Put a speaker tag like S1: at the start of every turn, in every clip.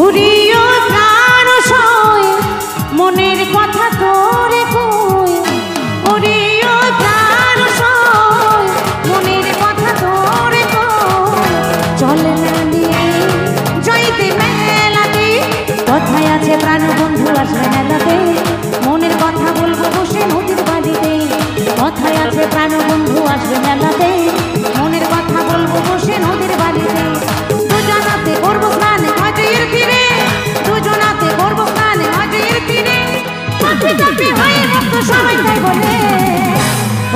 S1: উড়িও প্রাণ সয় মনের কথা তোরে কই, উড়িও প্রাণ সয় মনের কথা তোরে কই। চলে না নিয়ে যাইতে মেলাতে, কথায় আছে প্রাণ বন্ধু আসবে মেলাতে, মনের কথা বলবো বসে নদীর বাড়িতে। কথায় আছে প্রাণ বন্ধু আসবে মেলাতে, মনের কথা বলবো বসে নদীর বাড়িতে। দুজনাতে করবো স্নান নদীর তীরে, দুজনাতে করবো স্নান নদীর তীরে। চাপি চাপি হয়ে মুক্ত সবাই তাই বলে,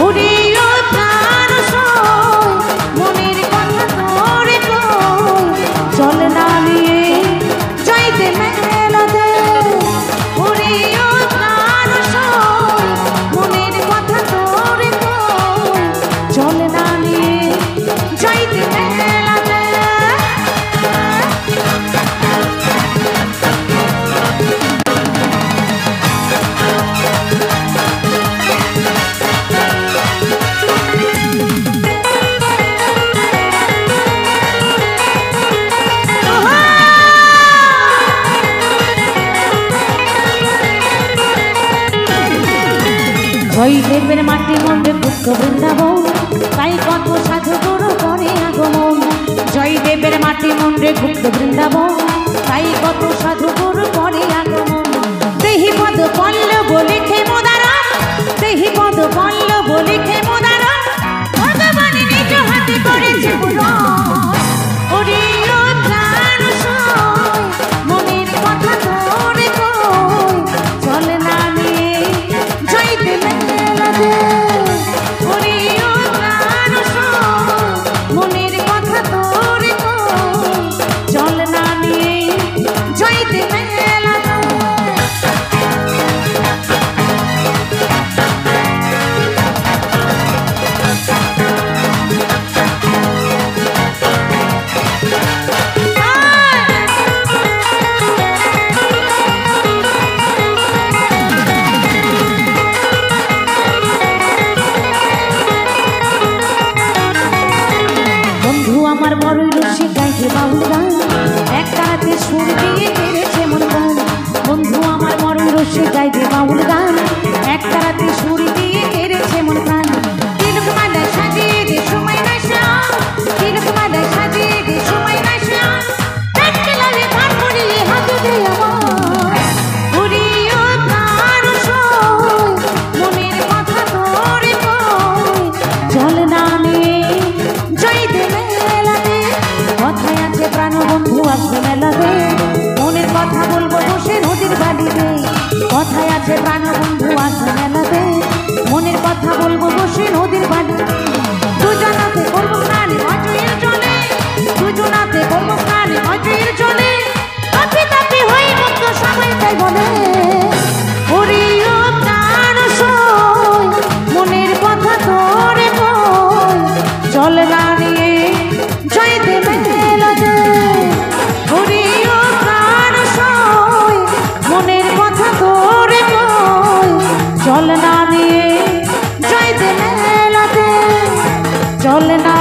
S1: উড়িও প্রাণ সয় মনের কথা তোরে কই। চলে না নিয়ে যাইতে মেলাতে, উড়িও প্রাণ সয় মনের কথা তোরে কই। চলে না নিয়ে যাইতে মেলাতে। জয়দেবের মাটি মন্ডে পুত্র বৃন্দাবন, তাই কত সাধু গুরু করে আগমন। জয়দেবের মাটি মন্ডে পুত্র বৃন্দাবন, তাই কত সাধু গুরু করে আগমন। দেহি পদ পল্লব লিখে মোদারা, দেহি পদ পল্লব লিখে মোদারা, ভগবান নিজ হাতে করেছে পূরণ। উড়িও প্রাণ সয় মনের কথা তোরে কই। চলে না নিয়ে যাইতে মেলাতে, উড়িও প্রাণ সয় মনের কথা তোরে কই। চলে না নিয়ে যাইতে মেলাতে। বন্ধু আমার বড়ই রসিক গাইছে বাউল গান, এক তারাতে সুর দিয়ে কেড়েছে মন প্রাণ। বন্ধু আমার বড়ই রসিক গাইছে বাউল গান, এক তারাতে সুর দিয়ে কেড়েছে মন প্রাণ। তিলক মালায় সাজিয়ে দে সময় না শ্যাম, তিলক মালায় সাজিয়ে দে সময় না শ্যাম। ডাকতে লাগে ধার করিয়ে হাত দে আমার, উড়িও প্রাণ সয় মনের কথা তোরে কই। চলে না নিয়ে যাইতে মেলাতে, কথায় আছে প্রাণ বন্ধু আসবে মেলাতে, মনের কথা বলবো বসে নদীর বাড়িতে। কথায় আছে প্রাণ বন্ধু আসবে মেলাতে, মনের কথা বলবো বসে নদীর বাড়িতে। দুজনাতে করবো স্নান নদীর জলে, দুজনাতে করবো স্নান নদীর জলে। তাপি তাপি হয়ে মুক্ত সবাই তাই বলে, উড়িও প্রাণ সয় মনের কথা তোরে কই। চলে না নিয়ে যাইতে মেলাতে, উড়িও প্রাণ সয় মনের কথা তোরে কই। চলে না নিয়ে যাইতে মেলাতে, চলে না